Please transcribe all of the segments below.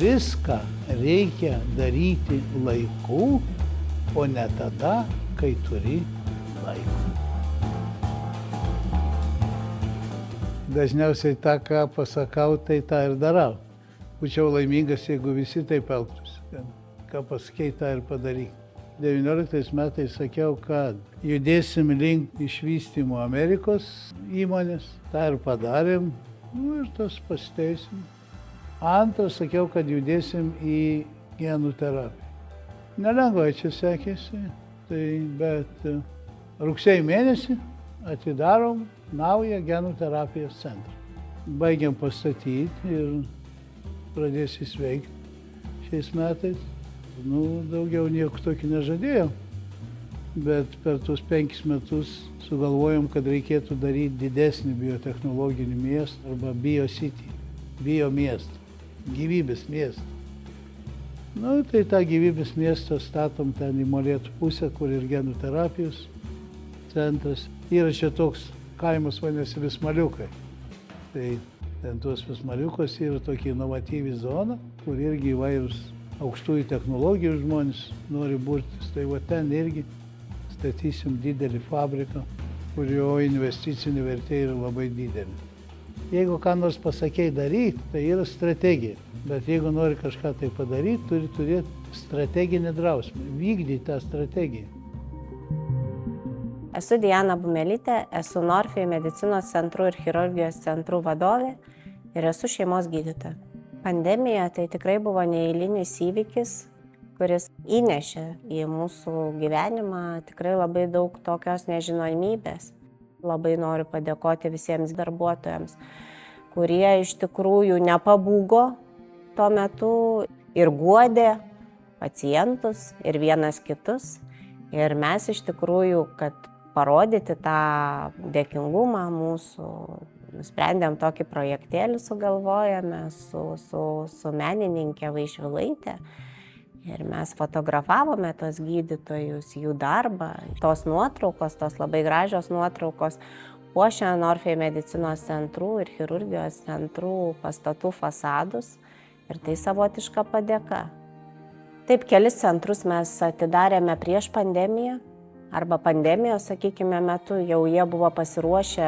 viską reikia daryti laiku, o ne tada, kai turi laiko. Dažniausiai tą, ką pasakau, tai tą ir darau. Būčiau laimingas, jeigu visi taip elgtųsi. Ką pasakei, tą ir padaryk. 19 metais sakiau, kad judėsim link išvystymo Amerikos įmonės. Tā ir padarėm. Ir tas pasiteisim. Antras, sakiau, kad judėsim į genų terapiją. Nelengvai čia sekėsi, bet rugsėjo mėnesį atidarom naują genų terapijos centrą. Baigiam pastatyti ir pradės jis veikti šiais metais. Daugiau nieko tokio nežadėjom, bet per tuos 5 metus sugalvojom, kad reikėtų daryti didesnį biotechnologinį miestą arba biocity, biomiestą, gyvybės miestą. Tai tą gyvybės miestą statom ten į Molėtų pusę, kur ir genų terapijos centras. Yra čia toks kaimas vadinasi Vismaliukai. Tai ten tuos Vismaliukos yra tokia inovatyvi zona, kur irgi įvairūs aukštųjų technologijų žmonės nori burtis. Tai va ten irgi statysim didelį fabriką, kurio investicinė vertė yra labai didelė. Jeigu ką nors pasakei daryti, tai yra strategija. Bet jeigu nori kažką tai padaryti, turi turėti strateginę drausmę, vykdyti tą strategiją. Esu Diana Bumelytė, esu Norfėj medicinos centrų ir chirurgijos centrų vadovė ir esu šeimos gydytoja. Pandemija tai tikrai buvo neeilinis įvykis, kuris įnešė į mūsų gyvenimą tikrai labai daug tokios nežinomybės. Labai noriu padėkoti visiems darbuotojams, kurie iš tikrųjų nepabūgo tuo metu ir guodė pacientus ir vienas kitus. Ir mes iš tikrųjų, kad parodyti tą dėkingumą mūsų, nusprendėm tokį projektėlį sugalvojame su menininkė Vaišvilaitė. Ir mes fotografavome tos gydytojus, jų darbą. Tos nuotraukos, tos labai gražios nuotraukos puošia Norfėj medicinos centrų ir chirurgijos centrų pastatų fasadus. Ir tai savotiška padėka. Taip, kelis centrus mes atidarėme prieš pandemiją. Arba pandemijos, sakykime, metu jau jie buvo pasiruošę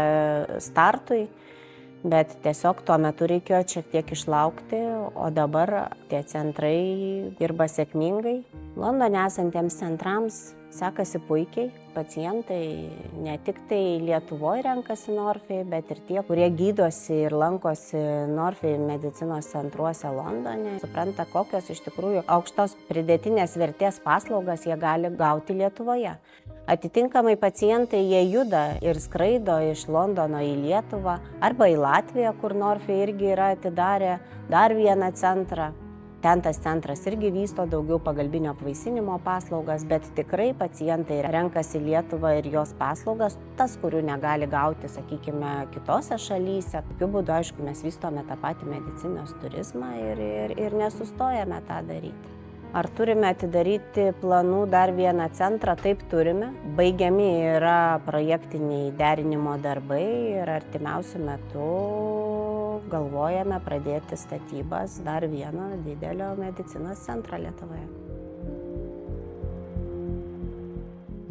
startui, bet tiesiog tuo metu reikėjo šiek tiek išlaukti, o dabar tie centrai dirba sėkmingai. Londone esantiems centrams sekasi puikiai. Pacientai ne tik tai Lietuvoje renkasi Norfėj, bet ir tie, kurie gydosi ir lankosi Norfėj medicinos centruose Londone, supranta, kokios iš tikrųjų aukštos pridėtinės vertės paslaugas jie gali gauti Lietuvoje. Atitinkamai pacientai jie juda ir skraido iš Londono į Lietuvą arba į Latviją, kur Norfėj irgi yra atidarę dar vieną centrą. Ten tas centras irgi vysto daugiau pagalbinio apvaisinimo paslaugas, bet tikrai pacientai renkasi Lietuvą ir jos paslaugas, tas, kurių negali gauti, sakykime, kitose šalyse. Tokiu būdu, aišku, mes vystome tą patį medicinos turizmą ir nesustojame tą daryti. Ar turime atidaryti planų dar vieną centrą? Taip turime. Baigiami yra projektiniai derinimo darbai ir artimiausiu metu galvojame pradėti statybas dar vieno didelio medicinos centro Lietuvoje.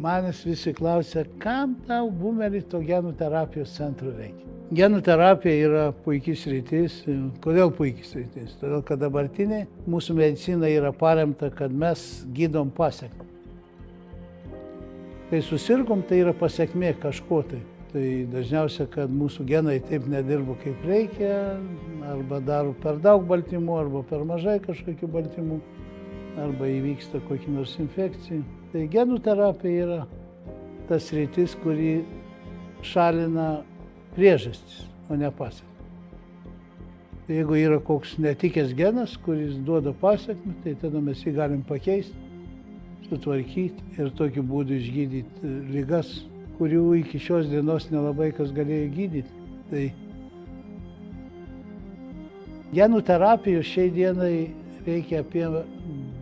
Manęs visi klausia, kam tau Bumeli to genų terapijos centro reikia? Genų terapija yra puikiai sritis. Kodėl puikiai sritis? Todėl, kad dabartinė mūsų medicina yra paremta, kad mes gydom pasekmę. Kai susirgom, tai yra pasekmė kažko tai. Tai dažniausiai, kad mūsų genai taip nedirba kaip reikia, arba daro per daug baltymų, arba per mažai kažkokių baltymų, arba įvyksta kokia nors infekcija. Tai genų terapija yra tas sritis, kuri šalina priežastis, o ne pasekmę. Jeigu yra koks netikęs genas, kuris duoda pasekmę, tai tada mes jį galim pakeisti, sutvarkyti ir tokiu būdu išgydyti ligas, kurių iki šios dienos nelabai kas galėjo gydyti. Tai genų terapijos šiai dienai reikia apie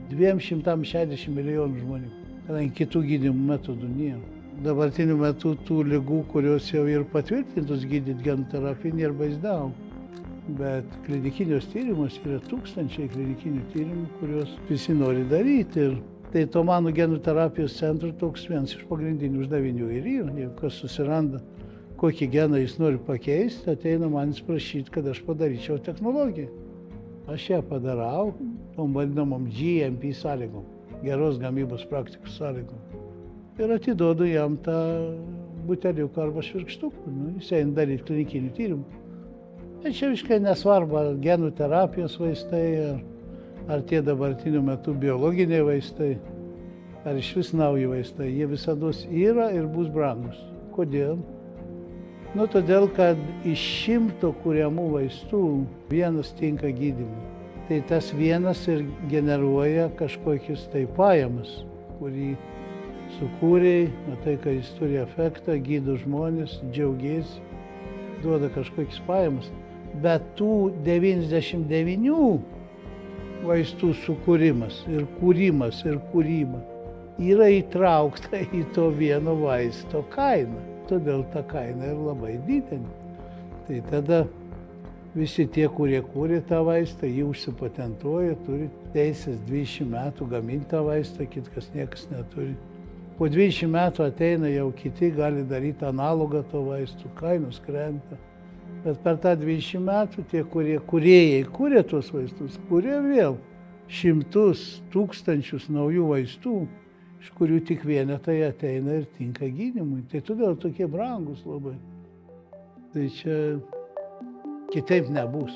260 milijonų žmonių, kadangi kitų gydymo metodų nėra. Dabartiniu metu tų ligų, kurios jau ir patvirtintos gydyti genų terapiją, nėra daug. Bet klinikinius tyrimus yra tūkstančiai klinikinių tyrimų, kuriuos visi nori daryti. Ir tai to mano genų terapijos centro toks vienas iš pagrindinių uždavinių ir yra. Jeigu kas susiranda, kokį geną jis nori pakeisti, ateina manis prašyti, kad aš padaryčiau technologiją. Aš ją padarau tom vadinamom GMP sąlygom, geros gamybos praktikos sąlygom. Ir atiduodu jam tą buteliuką arba švirkštuką. Jis eina daryti klinikinių tyrimų. Tai čia visiškai nesvarbu, ar genų terapijos vaistai, ar tie dabartiniu metu biologiniai vaistai, ar iš vis nauji vaistai. Jie visados yra ir bus brangus. Kodėl? Todėl, kad iš 100 kuriamų vaistų vienas tinka gydymui. Tai tas vienas ir generuoja kažkokius tai pajamas, kurį sukūrei, matai, kad jis turi efektą, gydo žmonės, džiaugiasi, duoda kažkokius pajamas. Bet tų 99 vaistų sukūrimas ir kūrimas ir kūryba yra įtraukta į to vieno vaisto kainą. Todėl ta kaina yra labai didelė. Tai tada visi tie, kurie kūrė tą vaistą, jį užsipatentuoja, turi teisės 20 metų gaminti tą vaistą, kitkas niekas neturi. Po 20 metų ateina jau kiti, gali daryti analogą to vaistų, kainos krenta. Bet per tą 20 metų tie, kurie kūrėjai kūrė tuos vaistus, kūrė vėl 100 tūkstančius naujų vaistų, iš kurių tik vienetai ateina ir tinka gydymui. Tai todėl tokie brangus labai. Tai čia kitaip nebus.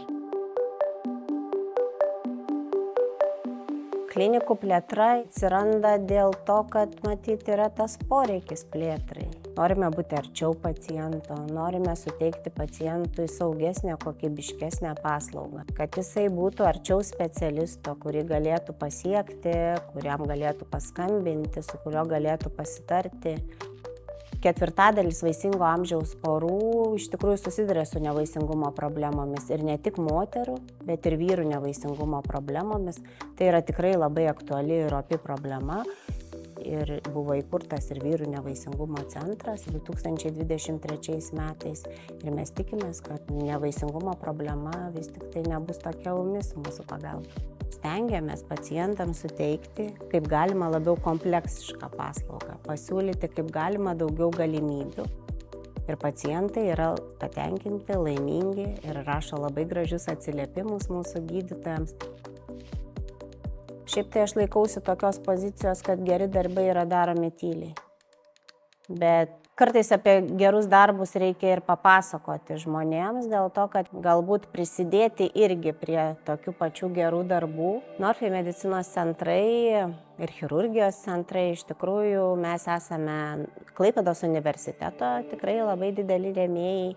Klinikų plėtra atsiranda dėl to, kad matyt yra tas poreikis plėtrai. Norime būti arčiau paciento, norime suteikti pacientui saugesnę, kokybiškesnę paslaugą, kad jisai būtų arčiau specialisto, kurį galėtų pasiekti, kuriam galėtų paskambinti, su kuriuo galėtų pasitarti. 1/4 vaisingo amžiaus porų iš tikrųjų susiduria su nevaisingumo problemomis ir ne tik moterų, bet ir vyrų nevaisingumo problemomis. Tai yra tikrai labai aktuali ir opi problema. Ir buvo įkurtas ir vyrų nevaisingumo centras 2023 metais. Ir mes tikimės, kad nevaisingumo problema vis tik tai nebus tokia ūmi su mūsų pagalba. Stengiamės pacientams suteikti kaip galima labiau kompleksišką paslaugą, pasiūlyti kaip galima daugiau galimybių. Ir pacientai yra patenkinti, laimingi ir rašo labai gražius atsiliepimus mūsų gydytojams. Šiaip tai aš laikausi tokios pozicijos, kad geri darbai yra daromi tyliai. Bet kartais apie gerus darbus reikia ir papasakoti žmonėms, dėl to, kad galbūt prisidėti irgi prie tokių pačių gerų darbų. Norfai medicinos centrai ir chirurgijos centrai, iš tikrųjų mes esame Klaipėdos universiteto tikrai labai dideli rėmėjai.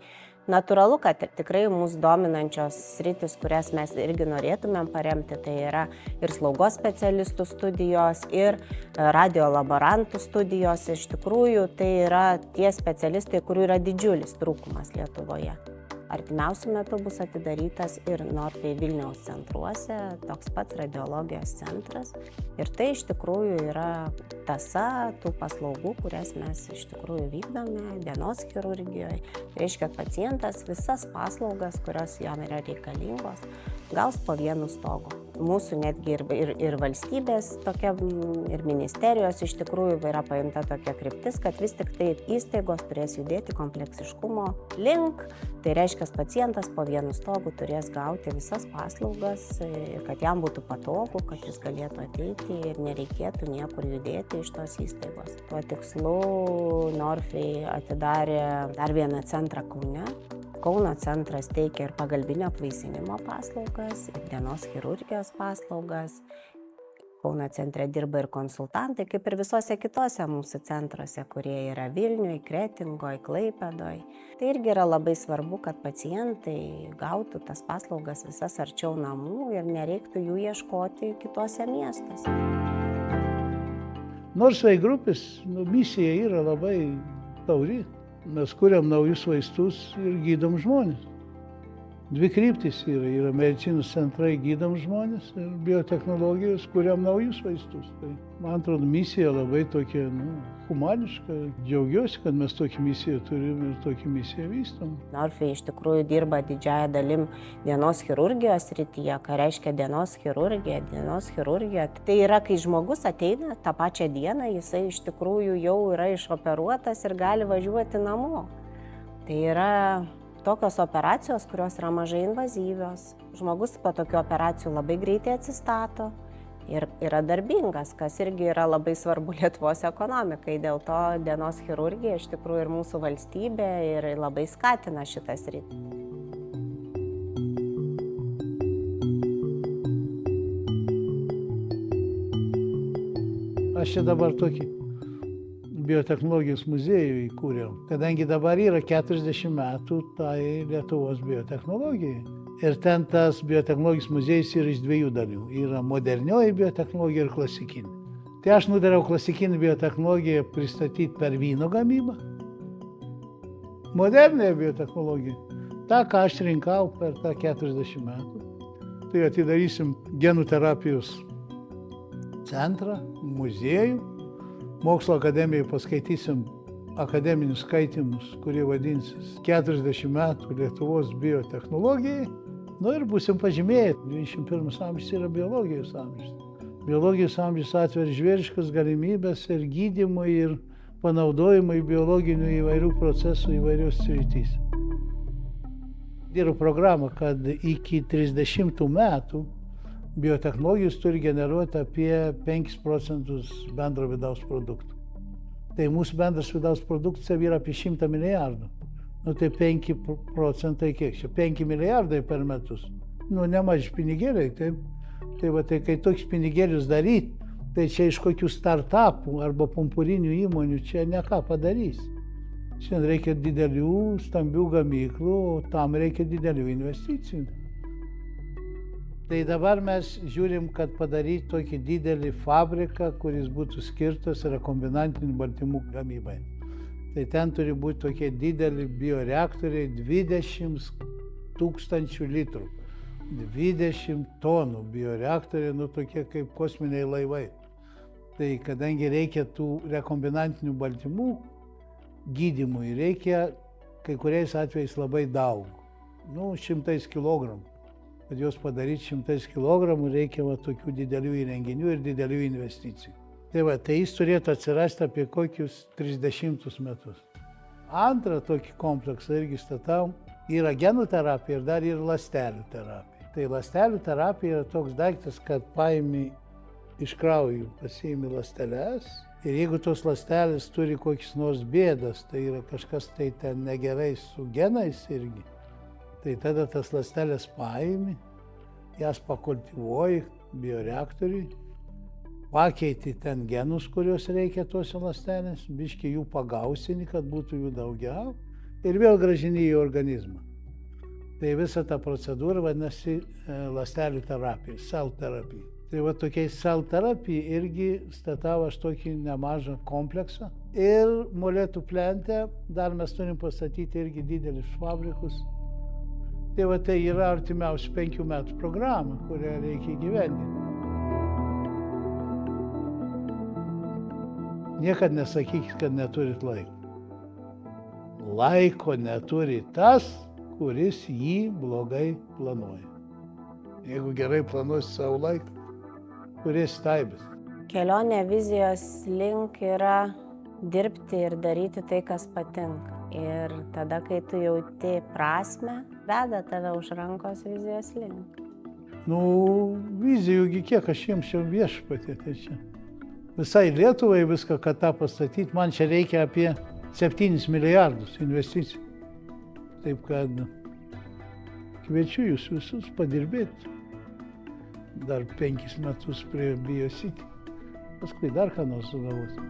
Natūralu, kad tikrai mūsų dominančios sritis, kurias mes irgi norėtumėm paremti, tai yra ir slaugos specialistų studijos, ir radiolaborantų studijos. Iš tikrųjų, tai yra tie specialistai, kurių yra didžiulis trūkumas Lietuvoje. Artimiausiu metu bus atidarytas ir Norfai Vilniaus centruose, toks pats radiologijos centras. Ir tai iš tikrųjų yra tąsa tų paslaugų, kurias mes iš tikrųjų vykdome dienos chirurgijoje. Reiškia, pacientas visas paslaugas, kurios jam yra reikalingos, gaus po vienu stogu. Mūsų netgi ir valstybės tokia, ir ministerijos iš tikrųjų yra paimta tokia kryptis, kad vis tik tai įstaigos turės judėti kompleksiškumo link. Tai reiškia, pacientas po vienu stogu turės gauti visas paslaugas, kad jam būtų patogu, kad jis galėtų ateiti ir nereikėtų niekur judėti iš tos įstaigos. Tuo tikslu Norfai atidarė dar vieną centrą Kaune. Kauno centras teikia ir pagalbinio apvaisinimo paslaugas, ir dienos chirurgijos paslaugas. Kauno centre dirba ir konsultantai, kaip ir visose kitose mūsų centruose, kurie yra Vilniuje, Kretingoje, Klaipėdoje. Tai irgi yra labai svarbu, kad pacientai gautų tas paslaugas visas arčiau namų ir nereiktų jų ieškoti kitose miestuose. Norfai grupės misija yra labai tauri. Mes kuriam naujus vaistus ir gydom žmonės. Dvi kryptys yra medicinos centrai gydom žmonės ir biotechnologijos kuriam naujus vaistus. Tai Man atrodo, misija labai tokia, humaniška. Džiaugiuosi, kad mes tokią misiją turim ir tokią misiją vystom. Norfai iš tikrųjų dirba didžiąją dalim dienos chirurgijos srityje. Ką reiškia dienos chirurgija? Dienos chirurgija tai yra, kai žmogus ateina tą pačią dieną, jisai iš tikrųjų jau yra išoperuotas ir gali važiuoti namo. Tai yra tokios operacijos, kurios yra mažai invazyvios. Žmogus po tokių operacijų labai greitai atsistato ir yra darbingas, kas irgi yra labai svarbu Lietuvos ekonomikai. Dėl to dienos chirurgija iš tikrųjų ir mūsų valstybė ir labai skatina šitą sritį. Aš čia dabar tokį biotechnologijos muziejų įkūriau, kadangi dabar yra 40 metų tai Lietuvos biotechnologijai. Ir ten tas biotechnologijos muziejus yra iš dviejų dalių. Yra modernioji biotechnologija ir klasikinė. Tai aš nudariau klasikinį biotechnologiją pristatyti per vyno gamybą. Modernąją biotechnologiją, tą, ką aš rinkau per tą 40 metų. Tai atidarysim genų terapijos centrą, muziejų. Mokslo akademijoje paskaitysim akademinius skaitymus, kurie vadinsis 40 metų Lietuvos biotechnologijai. Ir būsim pažymėję, 21 amžius yra biologijos amžius. Biologijos amžius atveria žvėriškas galimybės ir gydymui, ir panaudojimui biologinių įvairių procesų įvairios srityse. Yra programa, kad iki 30 metų biotechnologijos turi generuoti apie 5% bendro vidaus produkto. Tai mūsų bendras vidaus produktas yra apie 100 milijardų. Tai 5% kiek čia? 5 milijardai per metus. Nemaži pinigėliai, taip. Tai kai tokius pinigėlius daryti, tai čia iš kokių startupų arba pumpurinių įmonių čia ne ką padarys. Šiandien reikia didelių, stambių gamyklų, o tam reikia didelių investicijų. Tai dabar mes žiūrim, kad padaryti tokį didelį fabriką, kuris būtų skirtas rekombinantinių baltymų gamybai. Tai ten turi būti tokie dideli bioreaktoriai, 20 000 litrų, 20 tonų bioreaktoriai, tokie kaip kosminiai laivai. Tai kadangi reikia tų rekombinantinių baltymų gydymui, reikia kai kuriais atvejais labai daug, 100 kg. Kad juos padaryti 100 kg, reikia tokių didelių įrenginių ir didelių investicijų. Tai jis turėtų atsirasti apie kokius 30 metus. Antrą tokį kompleksą irgi statau, yra genų terapija ir dar yra ląstelių terapija. Tai ląstelių terapija yra toks daiktas, kad paimi iš kraujo, pasiimi ląsteles ir jeigu tos ląstelės turi kokias nors bėdas, tai yra kažkas tai ten negerai su genais irgi, tai tada tas ląstelės paimi, jas pakultivuoji bioreaktoriui, pakeiti ten genus, kuriuos reikia tose ląstelės, biškį jų pagausini, kad būtų jų daugiau ir vėl grąžini į organizmą. Tai visa ta procedūra vadinasi ląstelių terapija, cell therapy. Tai tokiai cell therapy irgi statau aš tokį nemažą kompleksą. Ir Molėtų plente dar mes turim pastatyti irgi didelius fabrikus. Tai yra artimiausių 5 metų programa, kurią reikia įgyvendinti. Niekad nesakykit, kad neturit laiko. Laiko neturi tas, kuris jį blogai planuoja. Jeigu gerai planuosi savo laiką, turėsi taibės. Kelionė vizijos link yra dirbti ir daryti tai, kas patinka. Ir tada, kai tu jauti prasmę, veda tave už rankos vizijos link. Vizijųgi kiek aš jiems čia viešpatė, tai čia. Visai Lietuvai viską, kad tą pastatyti, man čia reikia apie 7 milijardus investicijų. Taip kad kviečiu jūs visus padirbėti. Dar 5 metus prie BioCity. Paskui dar ką nors sugalvoti.